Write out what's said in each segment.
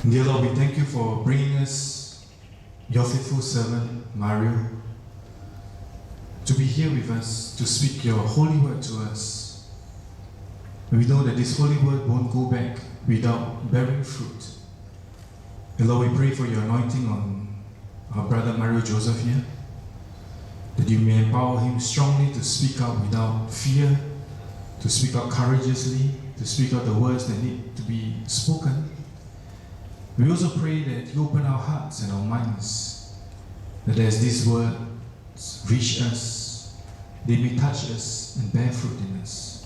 Dear Lord, we thank you for bringing us, your faithful servant, Mario, to be here with us, to speak your holy word to us. We know that this holy word won't go back without bearing fruit. And Lord, we pray for your anointing on our brother Mario Joseph here, that you may empower him strongly to speak out without fear, to speak out courageously, to speak out the words that need to be spoken. We also pray that you open our hearts and our minds, that as these words reach us, they may touch us and bear fruit in us.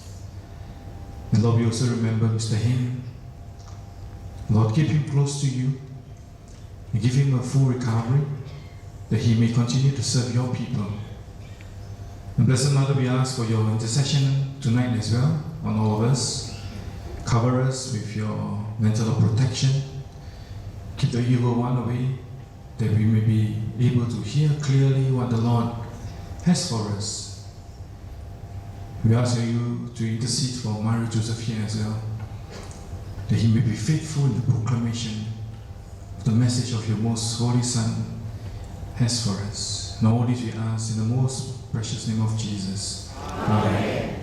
And Lord, we also remember Mr. Hain. Lord, keep him close to you and give him a full recovery, that he may continue to serve your people. And Blessed Mother, we ask for your intercession tonight as well on all of us. Cover us with your mantle of protection. Keep the evil one away, that we may be able to hear clearly what the Lord has for us. We ask you to intercede for Mario Joseph here as well, that he may be faithful in the proclamation of the message of your most holy Son has for us. And all this we ask in the most precious name of Jesus. Amen.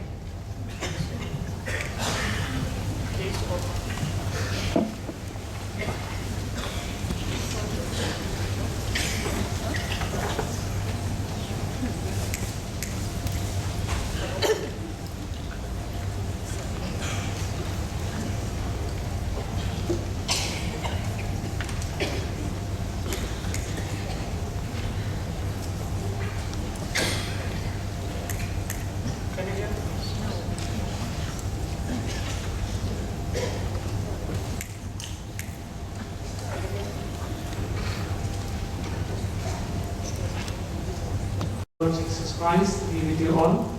Lord Jesus Christ, be with you all.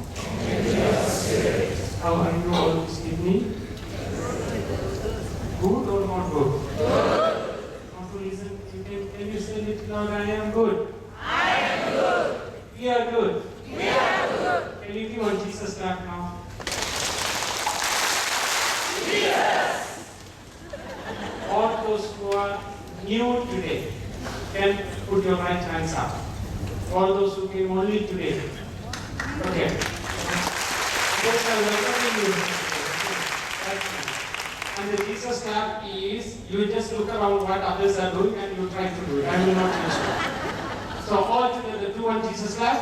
How are you all this evening? Good or not good? Good. Want to listen? Can you say it loud? I am good. I am good. We are good. We are good. Can you give on Jesus clap now? Jesus. All those who are new today can put your right hands up. All those who came only today. Okay. Yes, I welcome you. And the Jesus clap is, you just look around what others are doing and you try to do it. I will not teach you. So all together, do one Jesus clap.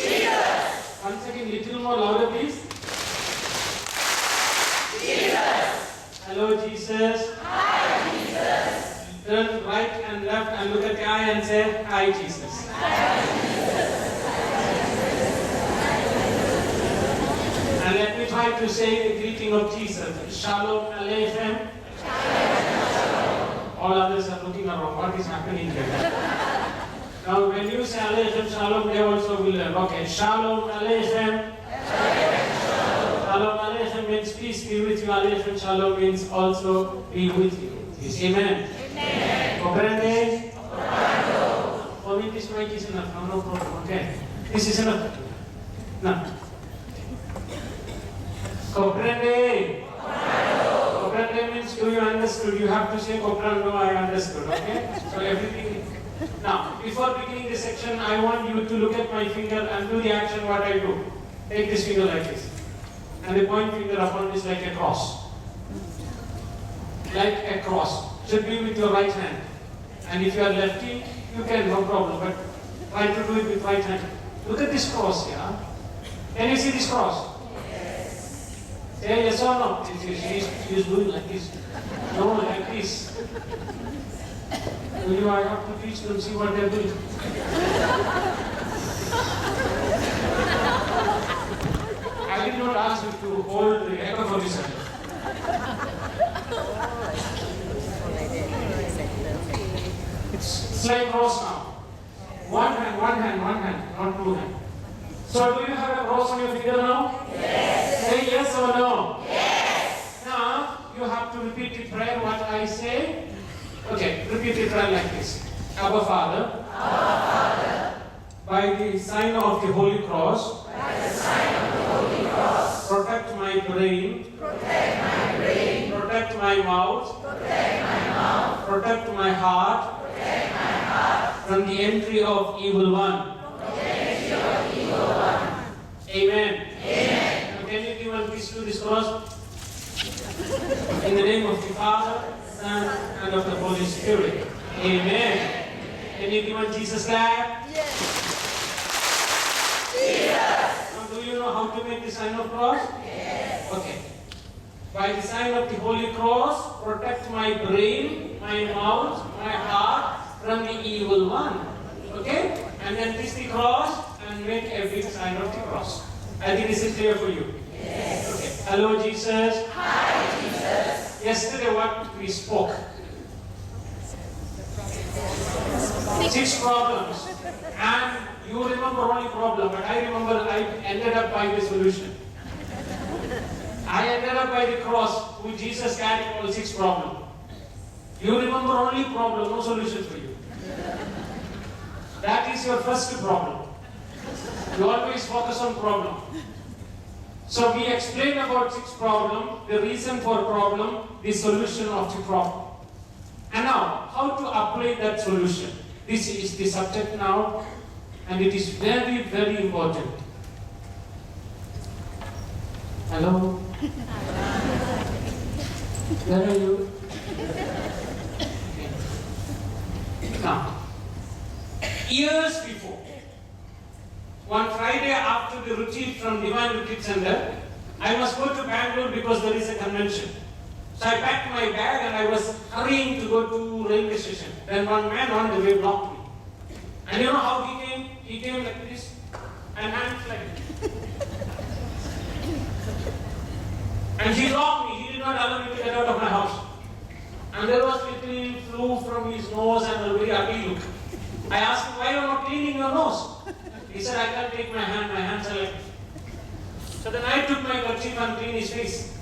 Jesus. Once again, little more louder, please. Jesus. Hello, Jesus. Hi, Jesus. Turn right and left and look at the eye and say, Hi, Jesus. Hi, Jesus. And let me try to say the greeting of Jesus. Shalom Aleichem. All others are looking around. What is happening here? Now, when you say Aleichem Shalom, they also will learn. Okay, Shalom Aleichem. Shalom Aleichem means peace be with you. Aleichem Shalom means also be with you. Yes, amen. Comprende? For me, this mic is enough. No problem. Okay. This is enough. No. Comprende? Comprende means do you understood? You have to say comprendo, I understood. Okay? So everything. Now, before beginning this section, I want you to look at my finger and do the action what I do. Take this finger like this. And the point finger upon is like a cross. Like a cross. Should be with your right hand. And if you are lefty, you can, no problem. But try to do it with right hand. Look at this cross here. Can you see this cross? Yes. Say yes or no? She's doing like this. No, like this. I have to teach them, see what they're doing. I did not ask you to hold the ecophonism. It's like cross now. One hand, not two hands. So do you have a cross on your finger now? Yes. Say yes or no? Yes. Now you have to repeat the prayer what I say. Okay, repeat the prayer like this. Our Father, by the sign of the Holy Cross, protect my brain, protect my mouth, protect my heart from the entry of evil one. Amen. Now, can you give one kiss to this cross? In the name of the Father, Son, and of the Holy Spirit. Amen. Can you give one Jesus clap? Now, do you know how to make the sign of cross? Okay. By the sign of the Holy Cross, protect my brain, my mouth, my heart from the evil one. Okay? And then kiss the cross and make a big sign of the cross. I think this is clear for you. Yes. Okay. Hello, Jesus. Hi, Jesus. Yesterday, what we spoke? 6 problems. And you remember only problem, but I remember I ended up by the solution. I ended up by the cross, who Jesus carried all 6 problems. You remember only problem, no solution for you. That is your first problem. You always focus on problem. So we explained about 6 problems, the reason for problem, the solution of the problem. And now, how to apply that solution? This is the subject now, and it is very, very important. Hello? Where are you? Okay. Now, years before, one Friday after the retreat from Divine Retreat Center, I must go to Bangalore because there is a convention. So I packed my bag and I was hurrying to go to railway station. Then one man on the way blocked me. And you know how he came? He came like this and hands like this. And he blocked me. He did not allow me to get out of my house. And there was little flew from his nose and a very ugly look. I asked him, why are you not cleaning your nose? He said, I can't take my hands are like this. So then I took my kerchief and cleaned his face.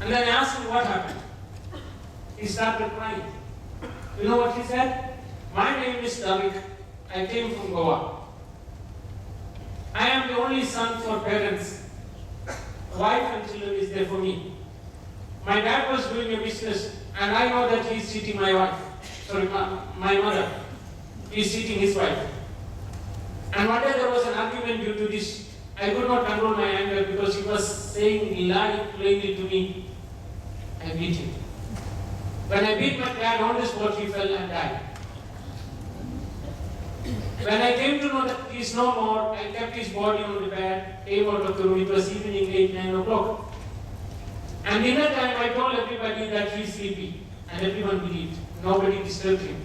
And then I asked him what happened. He started crying. You know what he said? My name is Davik. I came from Goa. I am the only son for parents. Wife and children is there for me. My dad was doing a business and I know that he is cheating my wife. Sorry, my mother. He is cheating his wife. And one day there was an argument due to this. I could not control my anger because he was saying lie plainly to me. I beat him. When I beat my dad on the spot, he fell and died. When I came to know that he is no more, I kept his body on the bed, came out of the room. It was evening, 8, 9 o'clock. And dinner time, I told everybody that he is sleepy. And everyone believed. Nobody disturbed him.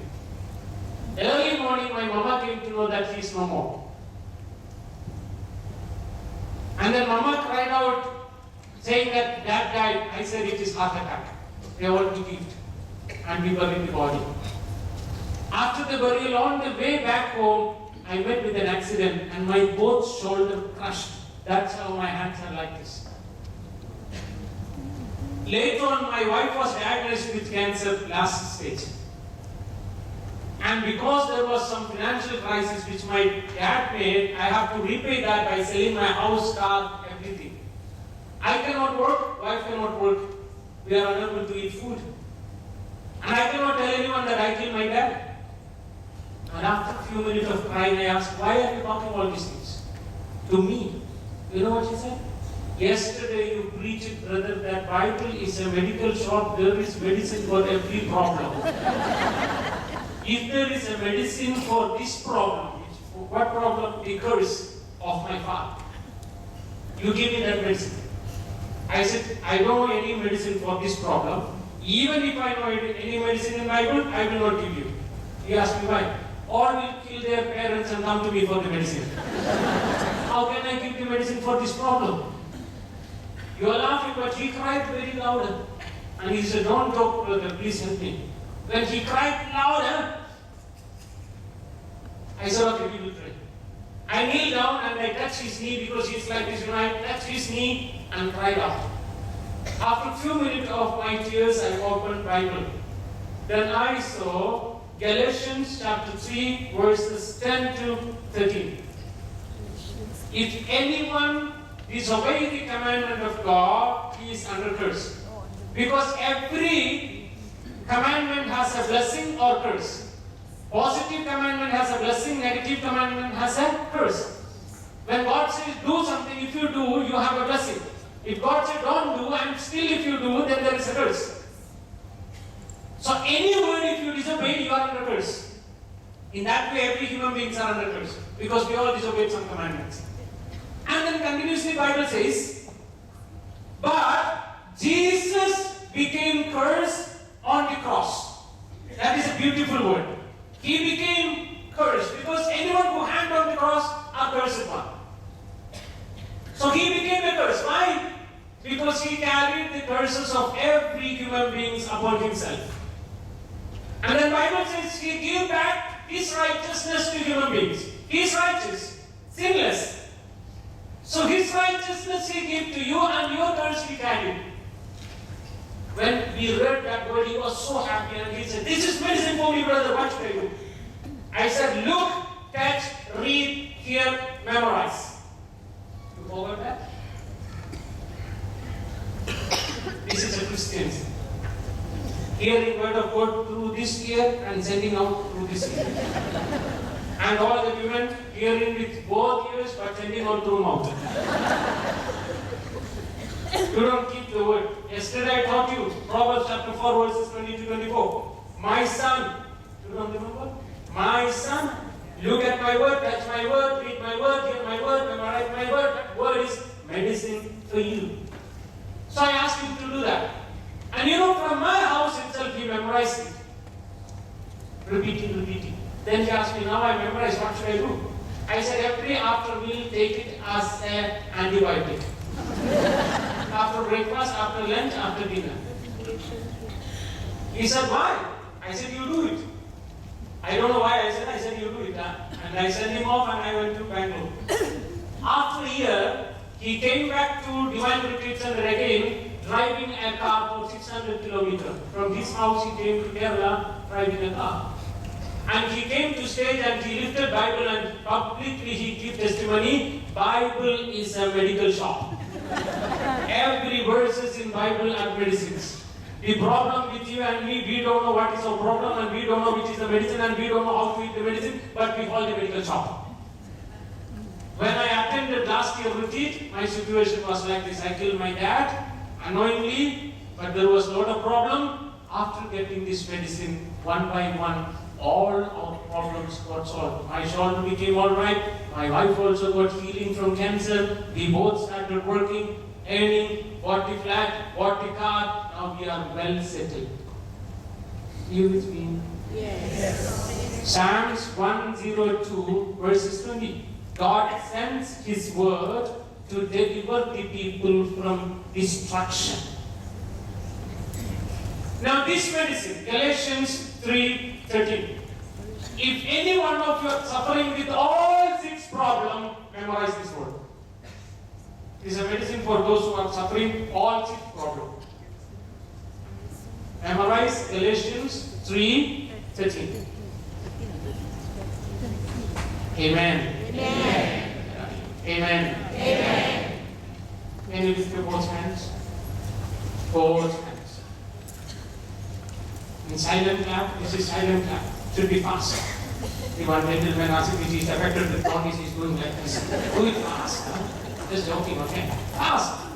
Early morning, my mama came to know that he is no more. And then mama cried out, saying that dad died. I said it is heart attack. They all believed. And we buried the body. After the burial, on the way back home, I met with an accident and my both shoulders crushed. That's how my hands are like this. Later on, my wife was diagnosed with cancer, last stage. And because there was some financial crisis which my dad made, I have to repay that by selling my house, car, everything. I cannot work, wife cannot work. We are unable to eat food. And I cannot tell anyone that I killed my dad. And after a few minutes of crying, I asked, why are you talking all these things? To me. You know what she said? Yesterday you preached, brother, that Bible is a medical shop. There is medicine for every problem. If there is a medicine for this problem, what problem? The curse of my father. You give me that medicine. I said, I don't know any medicine for this problem. Even if I know any medicine in the Bible, I will not give you. He asked me why. All will kill their parents and come to me for the medicine. How can I give the medicine for this problem? You are laughing, but he cried very louder. And he said, don't joke, brother, please help me. When he cried louder, I said, okay, we will pray. I kneel down and I touch his knee because he's like this. When I touch his knee and cried out. After a few minutes of my tears, I opened Bible. Then I saw Galatians chapter 3, verses 10 to 13. If anyone disobey the commandment of God, he is under curse. Because every commandment has a blessing or curse. Positive commandment has a blessing, negative commandment has a curse. When God says do something, if you do, you have a blessing. If God says don't do, and still if you do, then there is a curse. So any word if you disobey, you are under curse. In that way, every human beings are under curse. Because we all disobeyed some commandments. And then continuously Bible says, but Jesus became cursed on the cross. That is a beautiful word. He became cursed because anyone who hanged on the cross are cursed one. So he became a curse. Why? Because he carried the curses of every human being upon himself. And then Bible says he gave back his righteousness to human beings. He is righteous, sinless. So his righteousness he gave to you and your curse he carried. When we read that word, he was so happy and he said, this is medicine for me, brother, what should I do? I said, look, catch, read, hear, memorize. You forgot that? This is a Christian. Hearing word of God through this ear and sending out through this ear. And all the women hearing with both ears but sending out through mouth. You don't keep the word. Yesterday I taught you Proverbs chapter 4 verses 20-24. My son, you don't remember? My son, look at my word, touch my word, read my word, hear my word, memorize my word. That word is medicine for you. So I asked him to do that. And you know, from my house itself he memorized it. Repeating. Then he asked me, now I memorize, what should I do? I said, every after meal take it as an antibiotic. After breakfast, after lunch, after dinner. He said, why? I said, you do it. I don't know why I said you do it. And I sent him off and I went to Bangalore. After a year, he came back to Divine Retreat Center again, driving a car for 600 kilometers. From his house he came to Kerala, driving a car. And he came to stage and he lifted Bible and publicly he gave testimony, Bible is a medical shop. Every verse is in Bible and medicines. The problem with you and me, we don't know what is our problem and we don't know which is the medicine and we don't know how to eat the medicine, but we call the medical shop. When I attended last year retreat, my situation was like this. I killed my dad unknowingly, but there was a lot of problem. After getting this medicine, one by one, all our problems got solved. My shoulder became all right. My wife also got healing from cancer. We both started working, earning, bought the flat, bought the car. Now we are well settled. You with me? Yes. Psalms 102 verses 20. God sends His word to deliver the people from destruction. Now this medicine, Galatians 3:13. If any one of you are suffering with all 6 problems, memorize this word. This is a medicine for those who are suffering all 6 problems. Memorize Galatians 3:13. Amen. Amen. Amen. Amen. Can you lift your both hands? Both hands. In silent clap, this is silent clap. Should be fast. If one gentleman asks if he is affected with bodies, he is doing like this. Do it fast. Huh? Just joking, okay? Fast.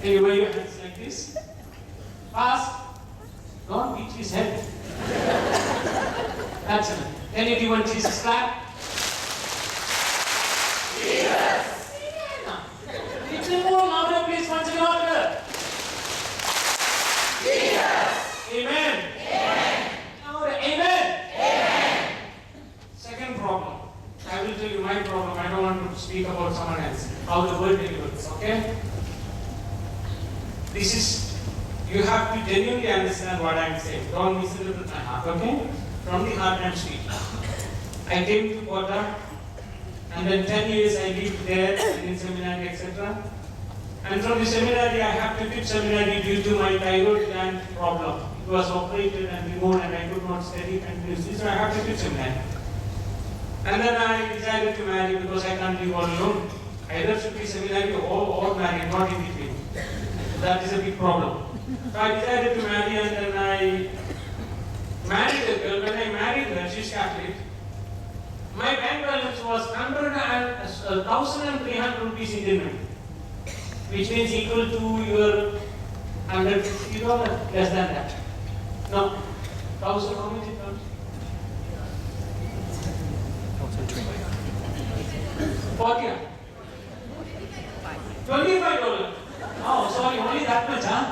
Can you wear your hands like this? Fast. Don't beat his head. That's it. Can you give one Jesus clap? Jesus! Little more louder, please. Once again, louder. Jesus! Amen. Amen. Louder. Amen. Amen. Second problem. I will tell you my problem. I don't want to speak about someone else. How the word delivers. Okay? This is, you have to genuinely understand what I am saying. Don't misinterpret my heart. Okay? From the heart I am speaking. I came to Kota, and then 10 years I lived there in seminary, etc. And from the seminary, I have to quit seminary due to my thyroid gland problem. It was operated and removed, and I could not study continuously, so I have to quit seminary. And then I decided to marry because I can't live all alone. Either should be seminary or married, not in between. That is a big problem. So I decided to marry, and then I married a girl. When I married her, she's Catholic. My bank balance was 1,300 rupees Indian money, which means equal to your $150, less than that. No, 1,000, how much it comes? 40. $25. Oh, sorry, only that much, huh?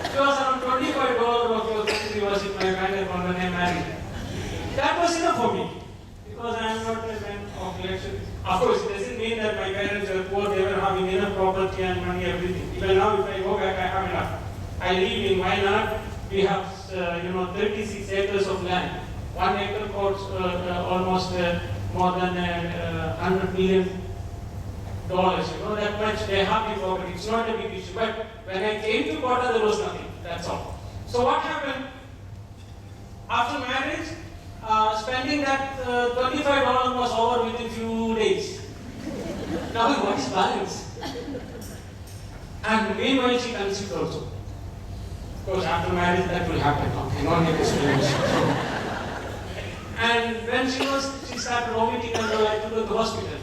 It was around $25 what was going to be was in my bank account when I married. That was enough for me. Because I am not a man of election. Of course, it doesn't mean that my parents were poor, they were having enough property and money, everything. Even now, if I go back, I have enough. I live in Wayanad. We have 36 acres of land. 1 acre costs almost more than $100 million. That much they have the property. It's not a big issue. But when I came to Kota, there was nothing. That's all. So what happened? After marriage, spending that $25 was over within few days. Now what is balance? And meanwhile she conceived also. Of course, after marriage that will happen. Okay, no need explanation. And when she started vomiting and I took her to the hospital.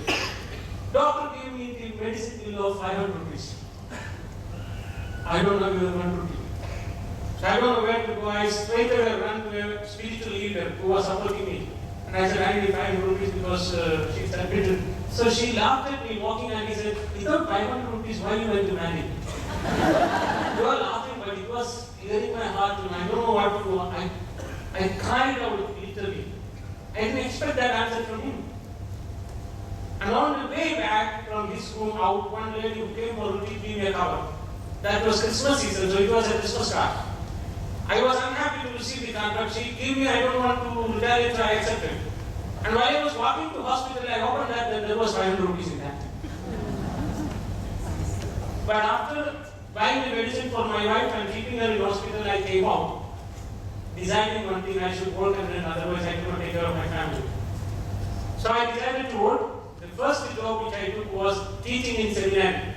Doctor gave me the medicine bill of 500 rupees. I don't have even 1 rupee. So I don't know where to go. I straight away ran to a spiritual leader who was supporting me. And I said, I need 500 rupees because she's admitted. So she laughed at me walking and he said, without 500 rupees, why you went to marry? You are laughing, but it was tearing my heart and I don't know what to do. I cried out literally. I didn't expect that answer from him. And on the way back from his room out, one lady who came for to give me a cover. That was Christmas season, so it was a Christmas card. I was unhappy to receive the card, but she gave me, I don't want to retaliate, so I accepted. And while I was walking to hospital, I opened that and there was 500 rupees in that. But after buying the medicine for my wife and keeping her in hospital, I came out, deciding one thing, I should work and then otherwise I cannot take care of my family. So I decided to work. The first job which I took was teaching in seminary.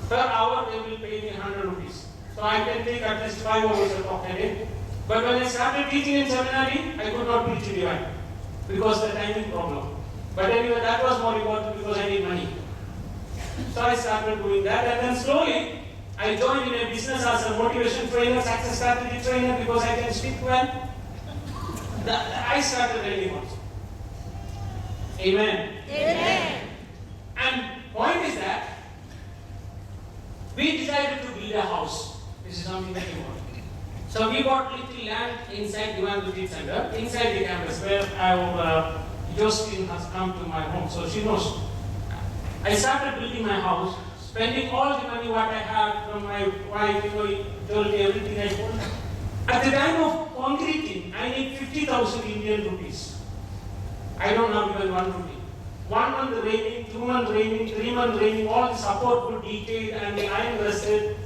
Per hour they will pay me 100 rupees. So I can take at least 5 hours of a day. But when I started teaching in seminary, I could not preach in divine because the timing problem. But anyway, that was more important because I need money. So I started doing that and then slowly I joined in a business as a motivation trainer, success strategy trainer because I can speak well. I started learning also. Amen. Amen. And point is that we decided to build a house. This is something very important. So we bought little land inside Divan Retreat Center, inside the campus where Josephine has come to my home, so she knows. I started building my house, spending all the money what I had from my wife, jewelry, everything I bought. At the time of concreting, I need 50,000 Indian rupees. I don't have even 1 rupee. 1 month raining, 2 months raining, 3 months raining, all the support would decay and the iron rusted.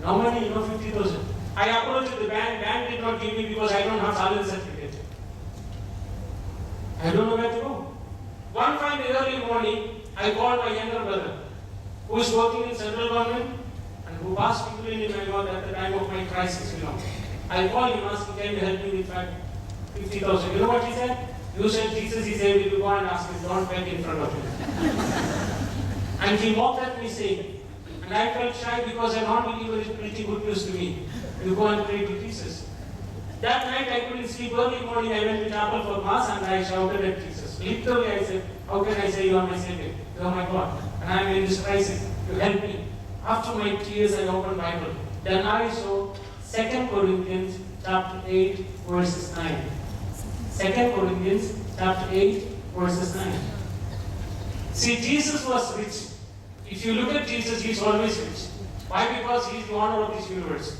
No money, 50,000. I approached the bank did not give me because I don't have salary certificate. I don't know where to go. One fine early morning, I called my younger brother, who is working in central government and who was people in my God at the time of my crisis, I called him asking, can you help me with 50,000? You know what he said? You said Jesus, he said, will you go and ask him, don't beg in front of him. And he walked at me saying, and I felt shy because a non-believer is preaching good news to me. You go and pray to Jesus. That night I couldn't sleep. Early morning I went to chapel for mass and I shouted at Jesus. Literally I said, how can I say you are my Savior? You are my God. And I am in this crisis. You help me. After my tears I opened Bible. Then I saw 2 Corinthians chapter 8 verses 9. 2 Corinthians chapter 8 verses 9. See, Jesus was rich. If you look at Jesus, he is always rich. Why? Because he is the owner of this universe.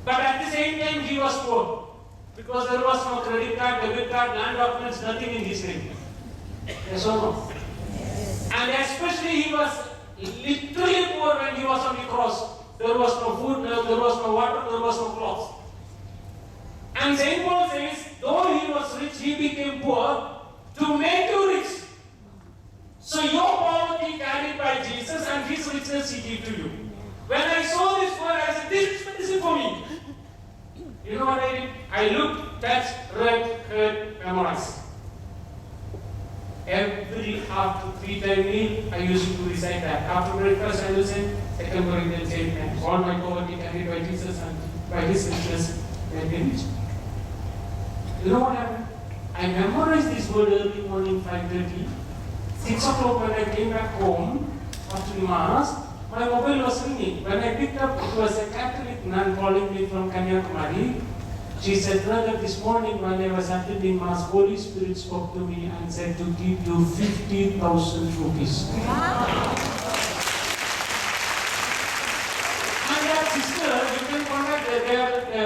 But at the same time, he was poor. Because there was no credit card, debit card, land documents, nothing in his name. Yes or no? Yes. And especially he was literally poor when he was on the cross. There was no food, there was no water, there was no clothes. And St. Paul says, though he was rich, he became poor to make you rich. So your poverty carried by Jesus and his richness he gave to you. Every after 3-time meal, I used to recite that. After breakfast, I will say 2 Corinthians 8:9. All my poverty carried by Jesus and by His riches made me rich. You know what happened? I memorized this word early morning, 5:30. 6 o'clock when I came back home after Mass, my mobile was ringing. When I picked up, it was a Catholic nun calling me from Kanyakumari. She said, brother, this morning when I was attending Mass, Holy Spirit spoke to me and said to give you 50,000 rupees. And that sister, you can contact them, they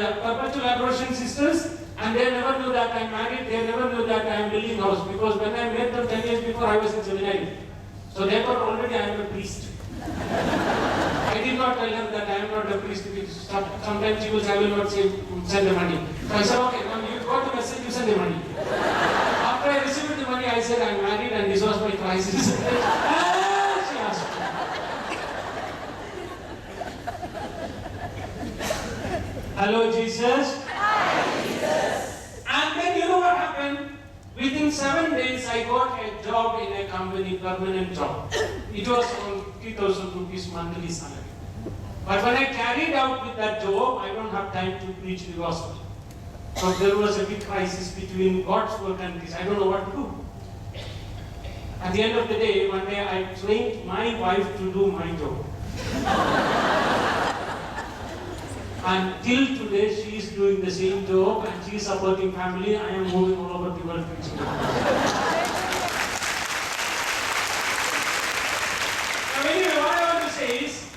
are perpetual adoration sisters, and they never knew that I'm married, they never knew that I'm building house, because when I met them 10 years before, I was in seminary. So they thought already I am a priest. I did not tell them that I am not a priest. Sometimes she will say, I will not say, send the money. So I said, okay, now you got the message, you send the money. After I received the money, I said, I am married and this was my crisis. She asked me. Hello, Jesus. Hi, Jesus. And then you know what happened? Within 7 days, I got a job in a company, permanent job. It was on 3,000 rupees monthly salary. But when I carried out with that job, I don't have time to preach the gospel. So there was a big crisis between God's work and this. I don't know what to do. At the end of the day, one day I trained my wife to do my job. And till today, she is doing the same job and she is supporting family. I am moving all over the world preaching. Now anyway, what I want to say is,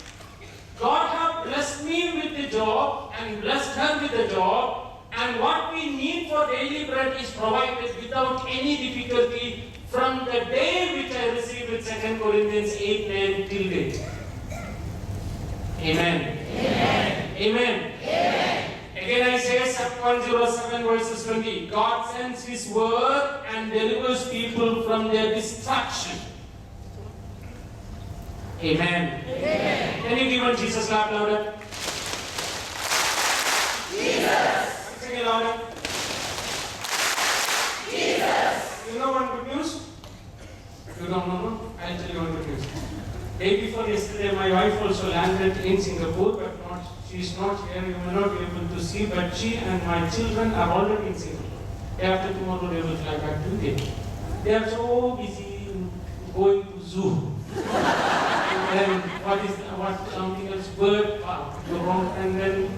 God has blessed me with the job and blessed her with the job, and what we need for daily bread is provided without any difficulty from the day which I received with 2 Corinthians 8:9 till date. Amen. Amen. Amen. Amen. Again I say Psalm 107 verses 20. God sends His word and delivers people from their destruction. Amen. Amen. Can you give on Jesus clap louder? Jesus. Sing it louder. Jesus. You know one good news? You don't know? I'll tell you one good news. Day before yesterday, my wife also landed in Singapore, but she is not here. You may not be able to see, but she and my children are already in Singapore. Day after tomorrow, they will fly back to India. They are so busy going to zoo. And then what something else, bird park, and then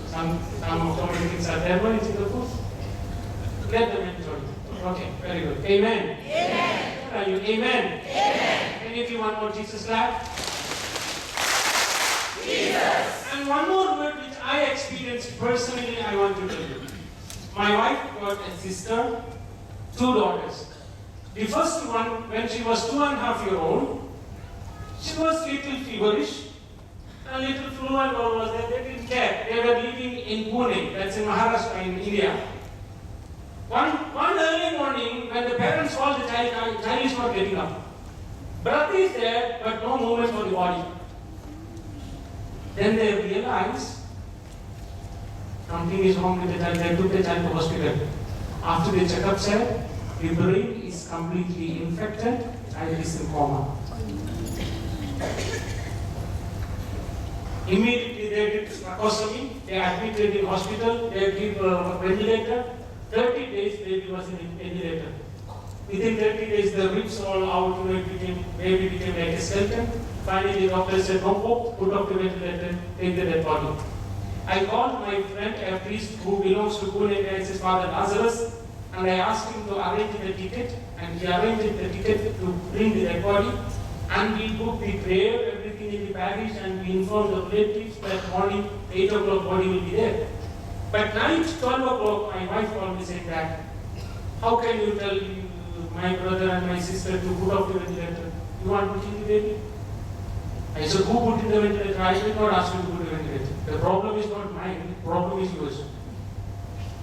some many things are there in Singapore. Let them enjoy. Okay, very good. Amen. Amen. Where are you? Amen. Amen. Can you give one more Jesus clap? Jesus. And one more word which I experienced personally, I want to tell you. My wife got a sister, 2 daughters. The first one, when she was 2.5 years old, she was little feverish, a little flu and all was there. They didn't care. They were living in Pune, that's in Maharashtra in India. One early morning, when the parents called the child is not getting up. Breath is there, but no movement for the body. Then they realized something is wrong with the child. They took the child to hospital. After the checkup said, the brain is completely infected, child is in coma. Immediately they did tracheostomy, they admitted in hospital, they give a ventilator. 30 days baby was in ventilator. Within 30 days the ribs all out, baby became like a skeleton. Finally the doctor said, no hope, put up the ventilator, take the dead body. I called my friend, a priest who belongs to Pune, and his father Lazarus, and I asked him to arrange the ticket, and he arranged the ticket to bring the dead body. And we booked the prayer, everything in the parish, and we informed the relatives that morning, 8 o'clock body will be there. But night, 12 o'clock, my wife called me saying that, how can you tell my brother and my sister to put off the ventilator? You want to kill the baby? I said, who put in the ventilator? I did not ask you to put the ventilator. The problem is not mine, the problem is yours.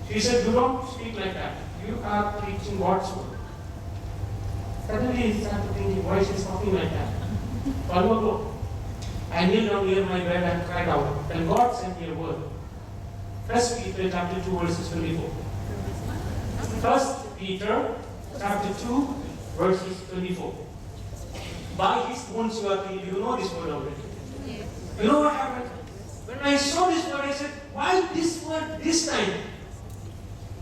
She said, you don't speak like that. You are preaching God's word. Suddenly he started thinking, why is she talking like that? 12 o'clock. I kneeled down near my bed and cried out. And God sent me a word. 1 Peter chapter 2 verses 24. 1 Peter chapter 2 verses 24. By his wounds you are healed. You know this word already. You know what happened? When I saw this word, I said, why this word this time?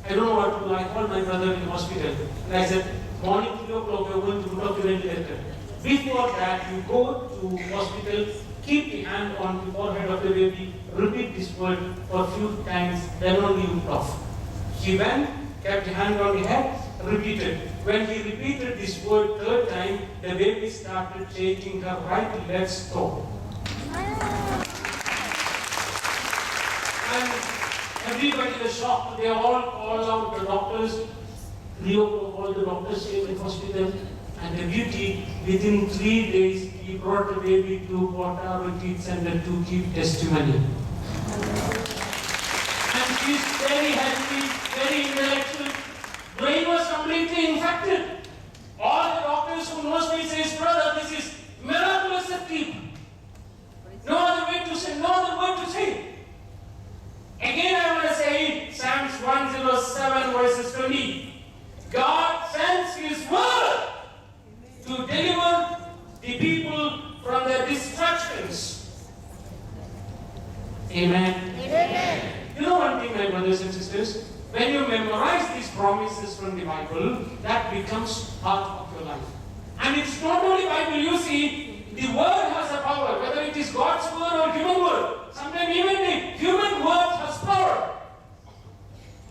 I don't know what to do. I called my brother in the hospital. And I said, morning 3 o'clock, we are going to put up the ventilator. Before that, you go to hospital, keep the hand on the forehead of the baby, repeat this word for a few times, then only you cough. He went, kept the hand on the head, repeated. When he repeated this word third time, the baby started shaking her right leg's toe. And everybody was shocked. They all called out the doctors. All the doctors came in the hospital. And the beauty, within 3 days, he brought the baby to Kota Retreat Center to give testimony. And she's very healthy, very intellectual. Brain was completely infected. All the doctors who knows me says, brother, this is miraculous keep. No other way to say, no other word to say. Again I want to say Psalms 107 verses 20. God sends His word to deliver the people from their distractions. Amen. Amen. You know one thing, my brothers and sisters? When you memorize these promises from the Bible, that becomes part of your life. And it's not only Bible, you see, the word has a power, whether it is God's word or human word. Sometimes even the human word has power.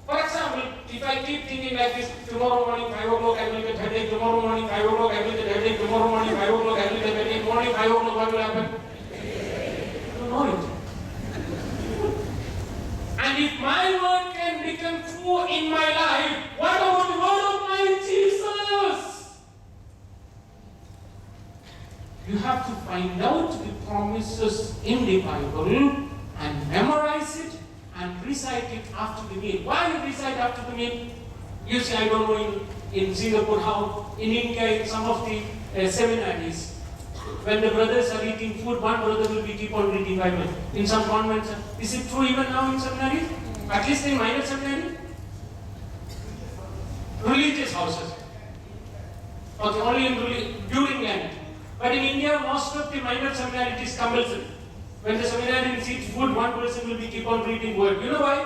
For example, if I keep thinking like this, tomorrow morning 5 o'clock I will get headache, tomorrow morning 5 o'clock I will get headache, tomorrow morning 5 o'clock I will get headache, morning 5 o'clock what will happen? You don't know it. And if my word can become true in my life, what about the word of my Jesus? You have to find out the promises in the Bible and memorize it and recite it after the meal. Why you recite after the meal? You see, I don't know in Singapore how, in India, in some of the seminaries, when the brothers are eating food, one brother will be keep on reading Bible. In some convents, is it true even now in seminary? At least in minor seminary? Religious houses. Okay, only during Lent. But in India, most of the minor seminary it is compulsory. When the seminarian eats food, one person will be keep on reading word. You know why?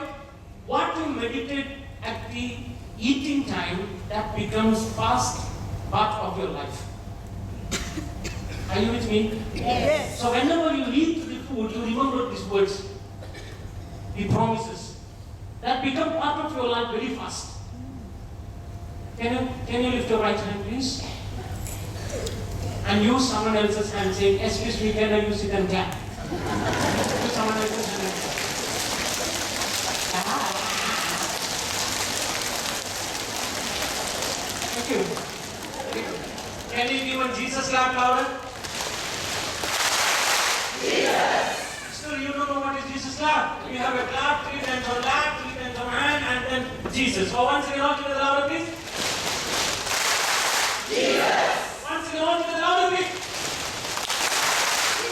What you meditate at the eating time, that becomes fast part of your life. Are you with me? Yes. So whenever you eat the food, you remember these words, the promises. That become part of your life very fast. Can you lift your right hand, please? And use someone else's hand, saying, excuse me, can I use it and clap? Use someone else's hand and clap. Thank you. Can you give a Jesus clap louder? Still, you don't know what is Jesus clap. You have a clap, 3 times on lap, 3 times on hand, and then Jesus. So once again, all together louder, please. Jesus. Once again, all together louder, please.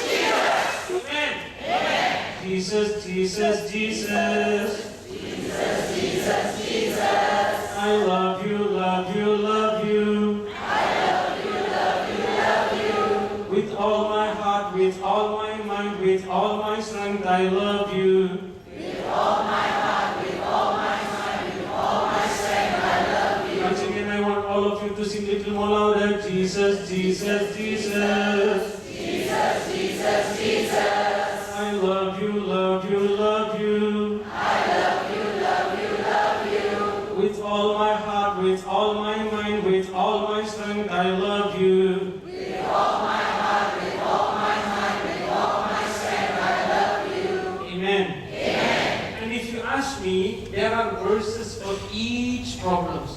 Jesus. Amen. Amen. Jesus, Jesus, Jesus. Jesus, Jesus, Jesus. I love you, love you, love you. I love you, love you, love you. With all my heart, with all my mind, with all my strength, I love you. With all my heart, with all my mind, with all my strength, I love you. Once again, I want all of you to sing a little more louder. Jesus, Jesus, Jesus. Jesus, Jesus, Jesus. I love you, love you, love you. I love you, love you, love you. With all my heart, with all my mind, with all my strength, I love you. With all my heart, with all my mind, with all my strength, I love you. Amen. Amen. And if you ask me, there are verses for each problem.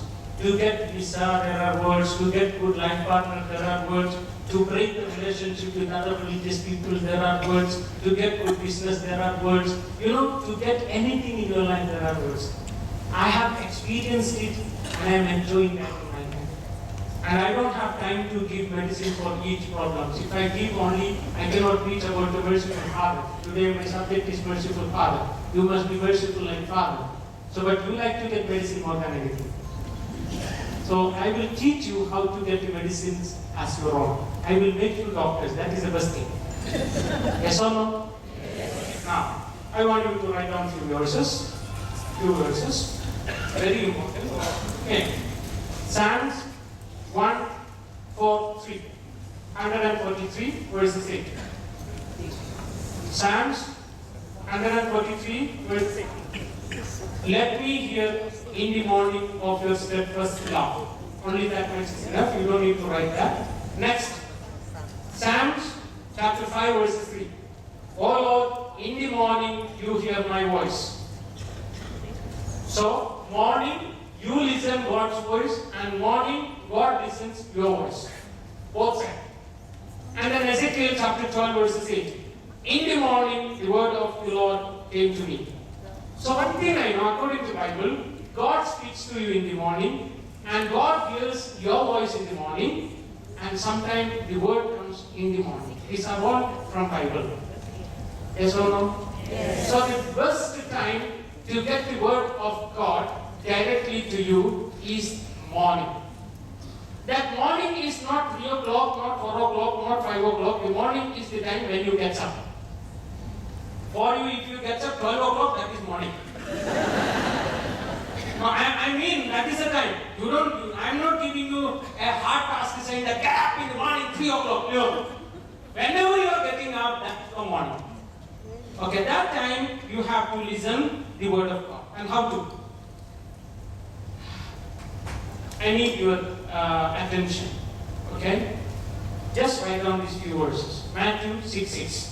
To get visa, there are words. To get good life partner, there are words. To break the relationship with other religious people, there are words. To get good business, there are words. You know, to get anything in your life, there are words. I have experienced it and I am enjoying that in my life. And I don't have time to give medicine for each problem. If I give only, I cannot preach about the merciful Father. Today my subject is merciful Father. You must be merciful like Father. So, but you like to get medicine more than anything. So I will teach you how to get the medicines as your own. I will make you doctors. That is the best thing. Yes or no? Yes. Now, I want you to write down few verses. Very important. Okay. Psalms 143. 143 verses 8. Psalms 143 verse 8. Let me hear in the morning of your steadfast love. Only that much is enough. You don't need to write that. Next. Psalms chapter 5 verse 3. O Lord, in the morning you hear my voice. So, morning you listen God's voice, and morning God listens your voice. Both sides. And then Ezekiel chapter 12 verse 8. In the morning the word of the Lord came to me. So one thing I know, according to the Bible, God speaks to you in the morning, and God hears your voice in the morning, and sometimes the word comes in the morning. These are all from Bible. Yes or no? Yes. So the best time to get the word of God directly to you is morning. That morning is not 3 o'clock, not 4 o'clock, not 5 o'clock. The morning is the time when you get up. For you, if you get up 12 o'clock, that is morning. No, I mean, that is the time. I'm not giving you a hard task saying that get up in the morning, 3 o'clock. No. Whenever you are getting up, that's the morning. Okay, that time you have to listen the word of God. And how to? I need your attention. Okay? Just write down these few verses. Matthew 6:6.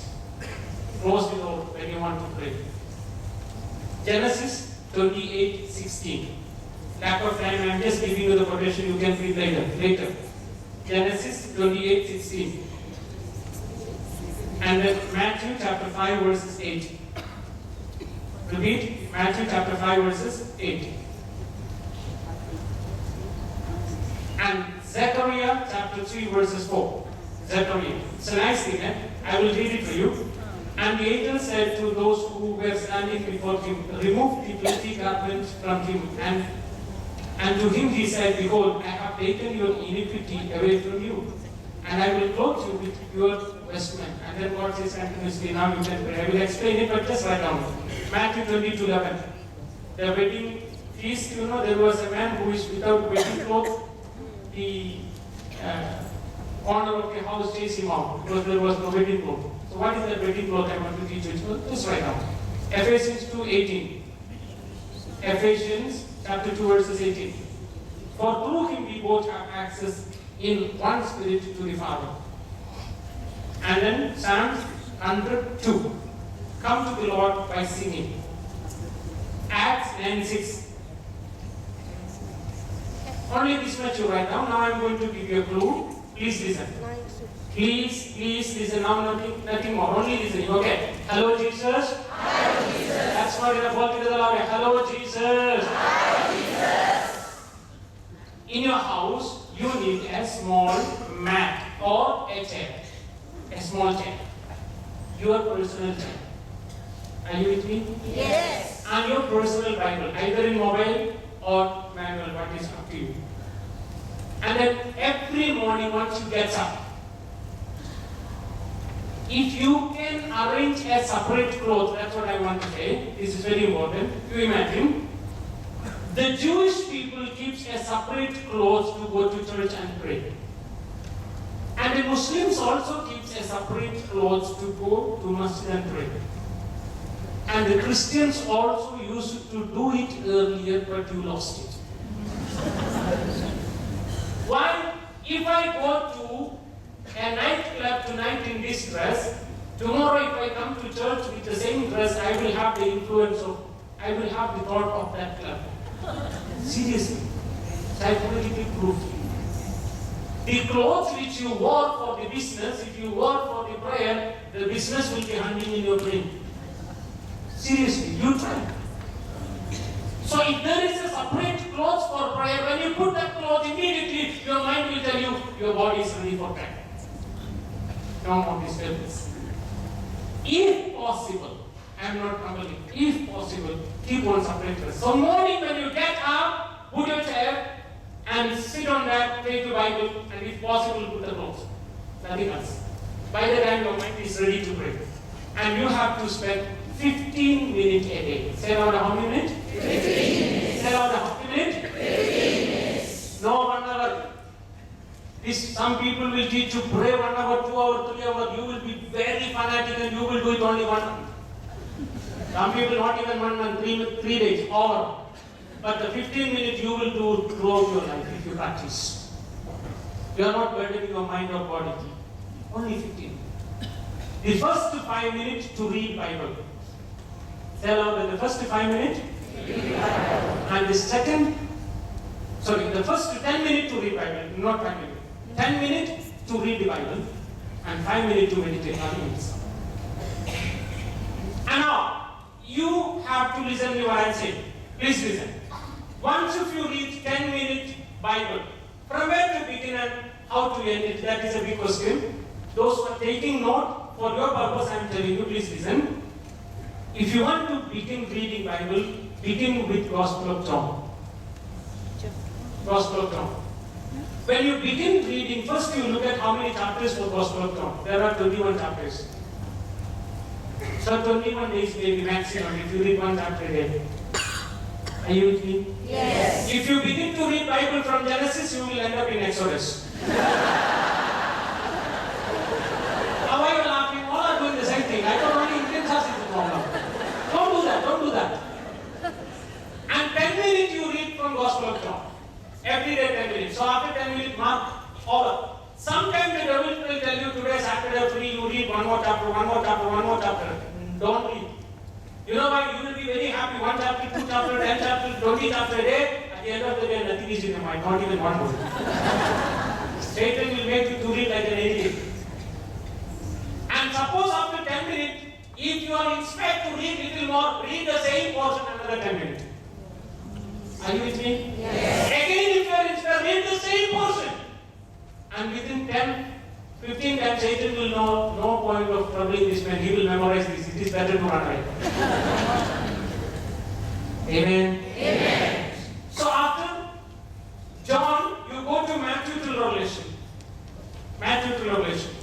Close the door when you want to pray. Genesis 28:16. Lack of time, I am just giving you the quotation, you can read later. Genesis 28:16. And then Matthew chapter 5 verses 8. Repeat, Matthew chapter 5 verses 8. And Zechariah chapter 3 verses 4. Zechariah. It's a nice thing, eh? I will read it for you. And the angel said to those who were standing before him, remove the filthy garment from him. And to him he said, behold, I have taken your iniquity away from you, and I will clothe you with your vestment. And then what says continuously, now you can pray. I will explain it, but just write down. Matthew 22:11. The wedding feast, there was a man who is without wedding clothes. The owner of the house chased him out because there was no wedding cloth. So what is that wedding cloth I want to teach you? So just write down. Ephesians 2:18. Ephesians chapter 2 verses 18. For through him we both have access in one spirit to the Father. And then Psalms 102. Come to the Lord by singing. Acts 9:6. Only this much you write down. Now I am going to give you a clue. Please listen. Please listen. Now nothing more. Only listening. Okay. Hello Jesus. Hi Jesus. That's not enough. All together loud. Hello Jesus. Hi Jesus. In your house, you need a small mat or a chair. A small chair. Your personal chair. Are you with me? Yes. And your personal Bible, either in mobile or manual, what is up to you. And then every morning once you get up, if you can arrange a separate cloth, that's what I want to say, this is very important. You imagine, the Jewish people keeps a separate cloth to go to church and pray. And the Muslims also keeps a separate cloth to go to masjid and pray. And the Christians also used to do it earlier, but you lost it. Why? If I go to a nightclub tonight in this dress, tomorrow if I come to church with the same dress, I will have the I will have the thought of that club. Seriously. Psychologically proved. The clothes which you wore for the business, if you wore for the prayer, the business will be hanging in your brain. Seriously, you try. So if there is a separate clothes for prayer, when you put that cloth, immediately your mind will tell you your body is ready for prayer. No more disturbance. If possible, I am not troubling. If possible, keep one separate dress. So morning when you get up, put your chair, and sit on that, take the Bible, and if possible, put the notes. Nothing else. By the time your mind is ready to pray. And you have to spend 15 minutes a day. Say out how many minutes? 15 minutes. Say out how many minutes? 15 minutes. No 1 hour. Some people will teach you pray 1 hour, 2 hours, 3 hours. You will be very fanatic and you will do it only 1 month. Some people not even 1 month, 3 days, or. But the 15 minutes you will do throughout your life if you practice. You are not burdening your mind or body. Only 15. The first 5 minutes to read Bible. Say aloud, the first 5 minutes. And the first 10 minutes to read Bible, not 5 minutes. 10 minutes to read the Bible and 5 minutes to meditate on it. And now, you have to listen to what I say. Please listen. Once if you read 10 minutes Bible, from where to begin and how to end it, that is a big question. Those who are taking note, for your purpose I am telling you, please listen. If you want to begin reading Bible, begin with Gospel of John. Gospel of John. When you begin reading, first you look at how many chapters for Gospel of John. There are 21 chapters. So 21 days maybe maximum if you read 1 chapter a day. Are you with me? Yes. If you begin to read Bible from Genesis, you will end up in Exodus. Now why are you laughing? All are doing the same thing. I thought only Indians are the problem. Don't do that. And 10 minutes you read from Gospel of John. Every day 10 minutes. So after 10 minutes, mark over. Sometimes the devil will tell you today Saturday free, you read one more chapter. Don't read. You know why? You will be very happy. 1 chapter, 2 chapter, 10 chapter, 20 chapter a day. At the end of the day, nothing is in your mind. Not even one word. Satan will make you to read like an idiot. And suppose after 10 minutes, if you are inspired to read little more, read the same portion another 10 minutes. Are you with me? Yes. Again, if you are inspired, read the same portion. And within 15 times, Satan will know no point of troubling this man. He will memorize this. It is better to run away. Amen. Amen. So after John, you go to Matthew to Revelation. Matthew to Revelation.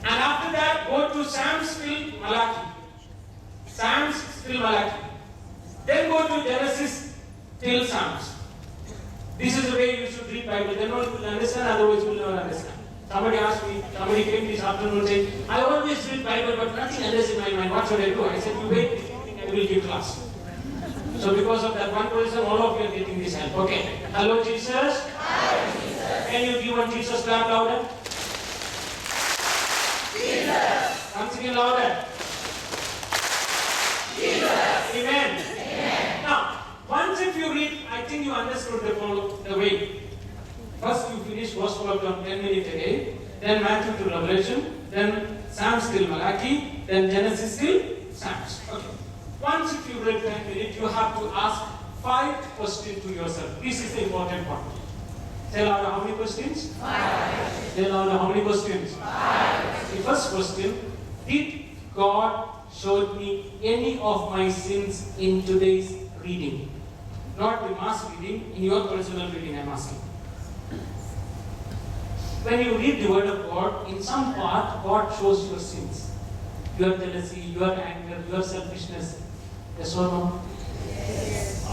And after that, go to Psalms till Malachi. Psalms till Malachi. Then go to Genesis till Psalms. This is the way you should read Bible. Then you will understand, otherwise you will never understand. Somebody asked me, somebody came this afternoon saying, I always read Bible, but nothing enters in my mind. What should I do? I said, you wait this morning, I will give class. So because of that one person, all of you are getting this help. Okay. Hello, Jesus. Hi, Jesus. Can you give one Jesus clap louder? Jesus. Once again louder. Jesus. Amen. Amen. Now, once if you read, I think you understood the way. First you finish Gospel of John 10 minutes a day, then Matthew to Revelation, then Psalms till Malachi, then Genesis till Psalms. Okay. Once if you read 10 minutes, you have to ask 5 questions to yourself. This is the important part. Tell out how many questions? 5. Tell out how many questions? 5. The first question, did God show me any of my sins in today's reading? Not the mass reading, in your personal reading I'm asking. When you read the word of God, in some part, God shows your sins. Your jealousy, your anger, your selfishness. Yes or no? Yes.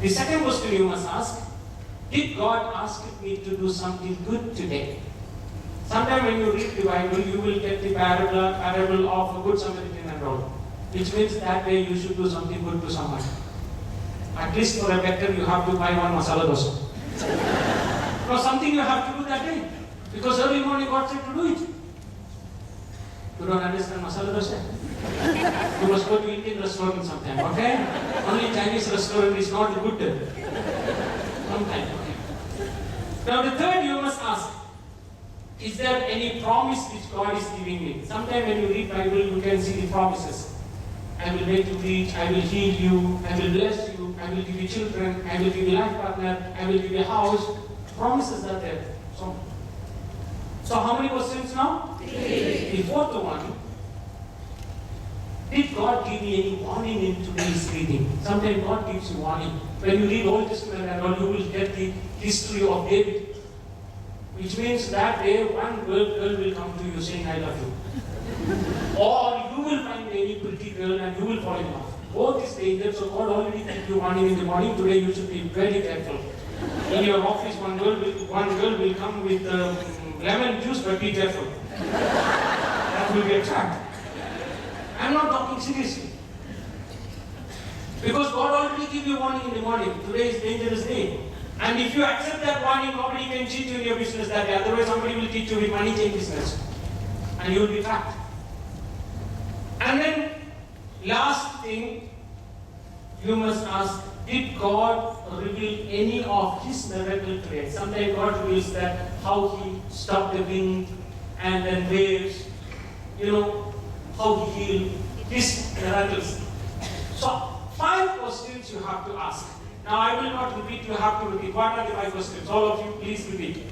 The second question you must ask, did God ask me to do something good today? Sometimes when you read the Bible, you will get the parable of a good Samaritan and all. Which means that day you should do something good to someone. At least for a better, you have to buy 1 masala dosa. Or something you have to do that day. Because early morning God said to do it. You don't understand masala dosa? You must go to Indian restaurant sometime, okay? Only Chinese restaurant is not good. Sometime, okay? Now the third you must ask, is there any promise which God is giving me? Sometimes when you read Bible, you can see the promises. I will make you rich, I will heal you, I will bless you, I will give you children, I will give you life partner, I will give you a house. Promises are there. So how many questions now? 3. The fourth one, Did God give you any warning in today's reading? Sometimes God gives you warning. When you read Old Testament and all, you will get the history of David. Which means that day one girl will come to you saying, I love you. Or you will find any pretty girl and you will fall in love. Both is dangerous, so God already gave you warning in the morning. Today you should be very careful. In your office, one girl will come with lemon juice, but be careful. That will be a trap. I'm not talking seriously. Because God already gave you warning in the morning. Today is dangerous day. And if you accept that warning, nobody can cheat you in your business that day. Otherwise, somebody will teach you with money chain business. And you will be trapped. And then, last thing, you must ask, did God reveal any of His miracle today? Sometimes God reveals that how He stopped the wind and then waves, how He healed His miracles. So, 5 questions you have to ask. Now I will not repeat, you have to repeat. What are the 5 questions? All of you, please repeat.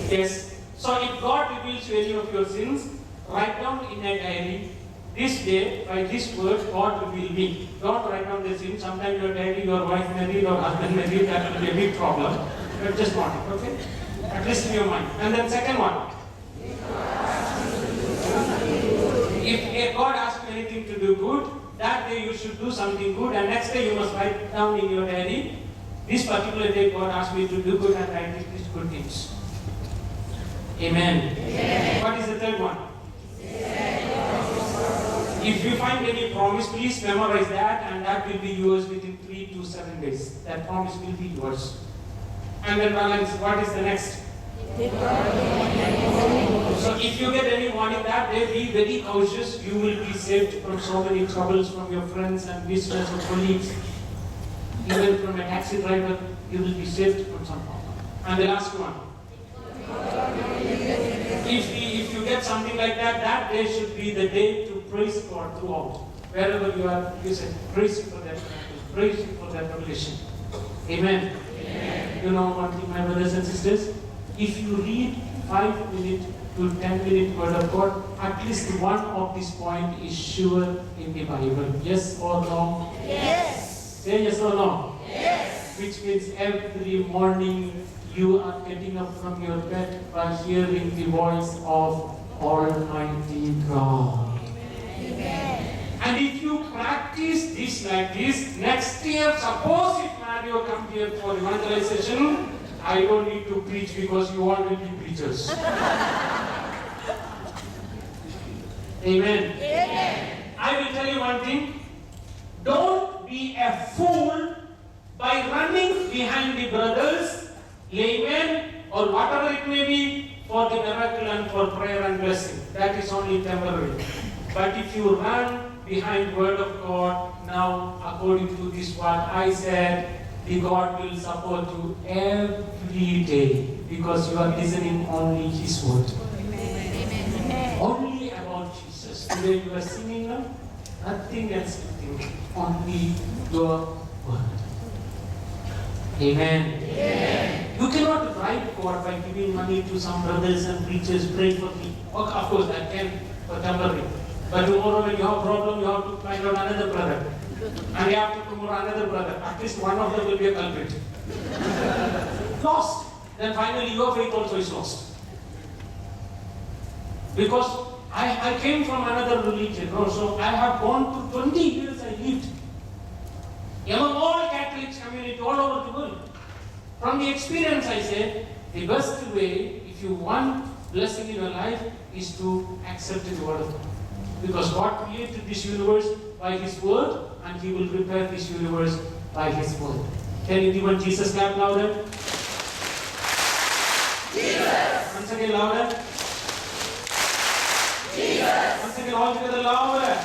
Yes. So if God reveals you any of your sins, write down in a diary, this day, by this word, God revealed me. Don't write down the sins. Sometimes your diary, your wife married or husband married, that will be a big problem. But just want it, okay? At least in your mind. And then second one. If God asks you anything to do good, that day you should do something good, and next day you must write down in your diary, this particular day God asked me to do good, and write these good things. Amen. Amen. What is the third one? If you find any promise, please memorize that, and that will be yours within 3 to 7 days. That promise will be yours. And then balance, what is the next? So if you get any warning that day, be very cautious. You will be saved from so many troubles from your friends and business or colleagues. Even from a taxi driver, you will be saved from some problem. And the last one. If you get something like that, that day should be the day to praise God throughout. Wherever you are, you say, praise Him for that miracle, praise Him for that revelation. Amen. Amen. You know one thing, my brothers and sisters? If you read 5 minute to 10 minute word of God, at least one of these points is sure in the Bible. Yes or no? Yes. Say yes or no? Yes. Which means every morning you are getting up from your bed by hearing the voice of Almighty God. Amen. And if you practice this like this, next year, suppose if Mario comes here for evangelization, I don't need to preach because you all will be preachers. Amen. Amen. I will tell you one thing. Don't be a fool by running behind the brothers, laymen, or whatever it may be, for the miracle and for prayer and blessing. That is only temporary. But if you run behind word of God, now according to this what I said, the God will support you every day because you are listening only His word. Amen. Only about Jesus. Today you are singing now, nothing else to think, only your word. Amen. Amen. You cannot bribe God by giving money to some brothers and preachers, pray for me. Okay, of course, that can for temporary. But tomorrow when you have a problem, you have to find out another brother. And after tomorrow another brother. At least one of them will be a culprit. Lost. Then finally your faith also is lost. Because I came from another religion. So I have gone to 20 years I lived. Among all Catholic community all over the world. From the experience I said, the best way if you want blessing in your life is to accept the word of God. Because God created this universe by His word, and He will repair this universe by His word. Can you give one Jesus clap louder? Jesus! Once again louder. Jesus! Once again all together louder.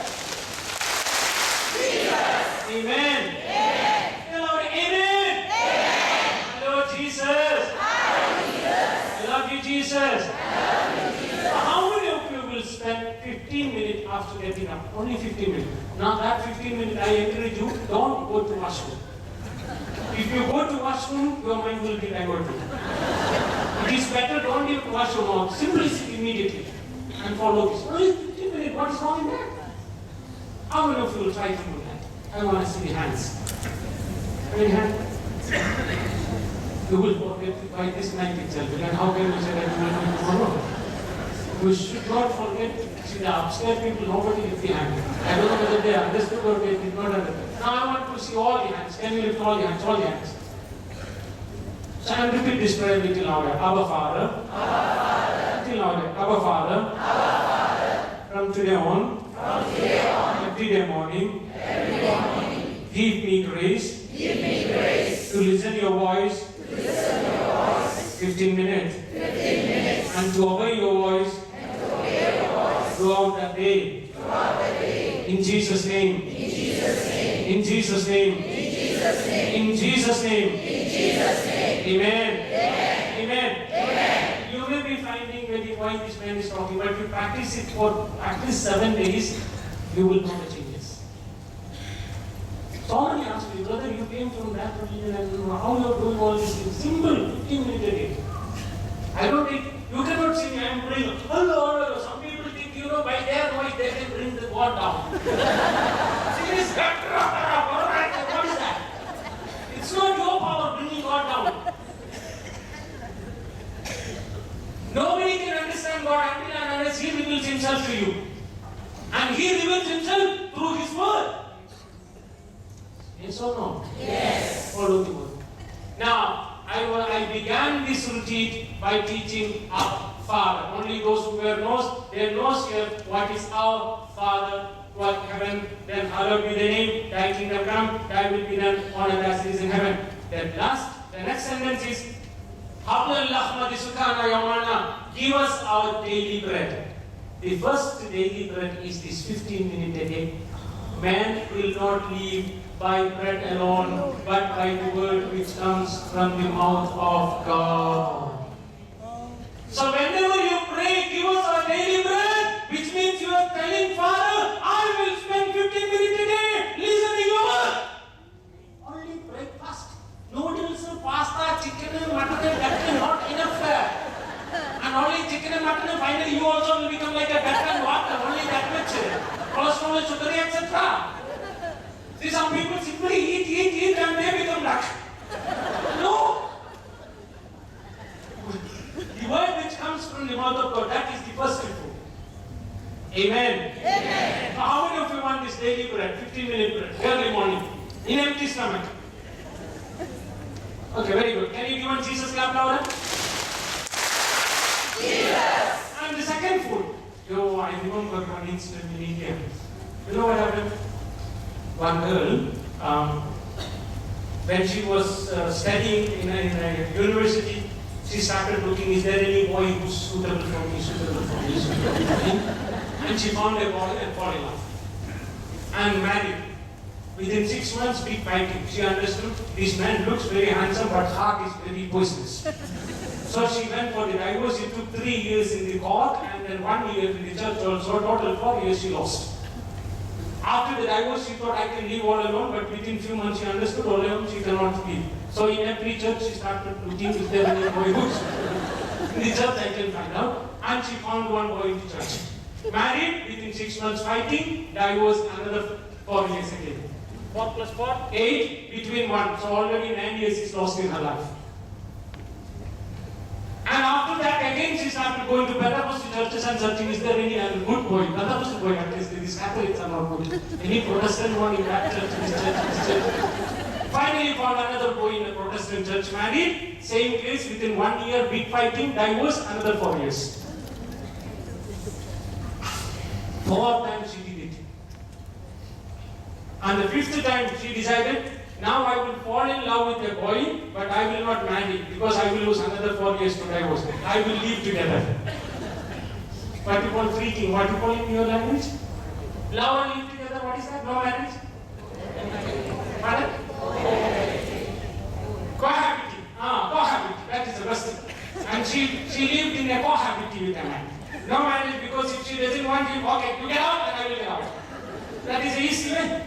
Jesus! Amen. Amen. Hello, amen. Amen. Hello, Jesus. Hello, Jesus. I love you, Jesus. I love you, Jesus. So how many of you will spend 15 minutes after getting up? Only 15 minutes. Now that 15 minutes, I encourage you, don't go to washroom. If you go to washroom, your mind will be diverted. It is better don't go to washroom or simply sit immediately. and follow this. Only 15 minutes, what is wrong in that? How many of you will try to do that? I want to see the hands. Any hand? You will forget by this night itself. And how can you say that you will do it tomorrow? You should not forget. See, the upstairs people, nobody lifts the hand. I don't know whether they understood or they did not understand. Now I want to see all the hands. Can you lift all the hands? All the hands. So I will repeat this prayer a little louder. Abba Father. Abba Father. Little louder. Abba Father. Abba Father. From today on. Every day morning. Give me grace. To listen your voice. 15 minutes. And to obey your voice. Throughout the day. In Jesus' name. In Jesus' name. In Jesus' name. Amen. Amen. You may be finding very why this man is talking, but if you practice it for at least 7 days, you will know the changes. Somebody asked me, brother, you came from that religion and how you are doing all these things? Simple, 15 minutes a day. I don't think, you cannot say, I am praying, oh Lord, some people think, by their voice they can bring the God down. See this? What is that? It's not your power bringing God down. Nobody can understand God until and unless He reveals Himself to you. And He reveals Himself through His word. Yes or no? Yes. Follow the word. Now, I began this retreat by teaching our Father. Only those who wear nose, their nose here, what is our Father, who art in heaven, then hallowed be the name, thy kingdom come, thy will be done on earth as it is in heaven. Then the next sentence is, give us our daily bread. The first daily bread is this 15 minutes a day. Man will not live by bread alone, but by the word which comes from the mouth of God. So whenever you pray, give us our daily bread, which means you are telling Father, I will spend 15 minutes a day listening your word. Only breakfast. Noodles, pasta, chicken and mutton, that is not enough there. And only chicken and mutton, finally you also will become like a duck and water, only that much. Cholesterol, sugar, etc. See, some people simply eat and they become duck. No. The word which comes from the mouth of God, that is the first food. Amen. Amen. So how many of you want this daily bread, 15-minute bread, early morning, in empty stomach? Okay, very good. Can you give one Jesus clap louder? Jesus. And the second food. I remember one incident in India. You know what happened? One girl, when she was studying in a university, she started looking, is there any boy who's suitable for me, And she found a boy and fell in love. And married. Within 6 months, big fighting. She understood, this man looks very handsome, but heart is very poisonous. So she went for the divorce. It took 3 years in the court, and then 1 year in the church also. Total 4 years she lost. After the divorce, she thought, I can live all alone, but within few months she understood all alone she cannot live. So in every church she started looking if there are any boys. In the church I can find out. And she found one boy in the church. Married, within 6 months fighting, divorced another 4 years again. 4 plus 4? 8, between 1. So already 9 years is lost in her life. And after that again she started going to Pentecostal churches and searching, is there any other good boy? Pentecostal boy, at least these Catholics are not good. Any Protestant one in that church, this church. Finally found another boy in a Protestant church, married, same case, within 1 year, big fighting, divorce, another 4 years. 4 times she did it. And the 5th time she decided, now I will fall in love with a boy, but I will not marry because I will lose another 4 years to divorce. I will live together. What you call freaking? What you call in your language? Love and live together. What is that? No marriage? Pardon? Cohabiting. Cohabiting. That is the best thing. And she lived in a cohabiting with a man. No marriage because if she doesn't want him, okay, you get out and I will get out. That is the easy way.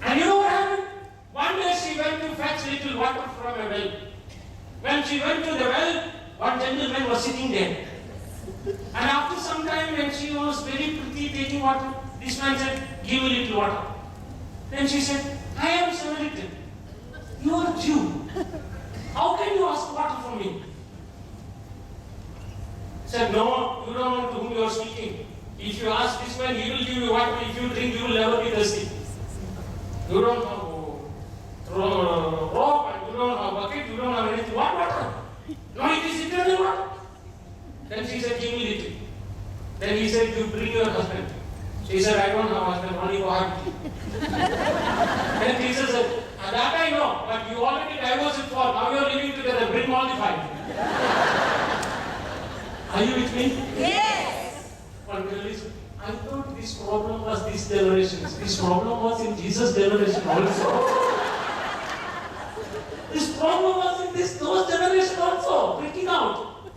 And you know what happened? One day she went to fetch little water from a well. When she went to the well, one gentleman was sitting there. And after some time, when she was very pretty taking water, this man said, give a little water. Then she said, I am Samaritan. You are Jew. How can you ask water from me? Said, no, you don't know to whom you are speaking. If you ask this man, he will give you water. If you drink, you will never be thirsty. You don't have rope and you don't have bucket, you don't have anything. What water? No, it is eternal water. Then she said, give me little. Then he said, you bring your husband. She said, I don't have husband, only God. Then Jesus said, that I know, but you already divorced it for, now you are living together, bring all the five. Are you with me? Yes. But listen, I thought this problem was this generation. This problem was in Jesus' generation also. This problem was in those generation also, breaking out.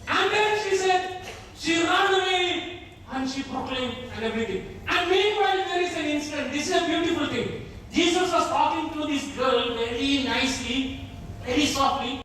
And then she said, she ran away and she proclaimed and everything. And meanwhile, there is an incident. This is a beautiful thing. Jesus was talking to this girl very nicely, very softly.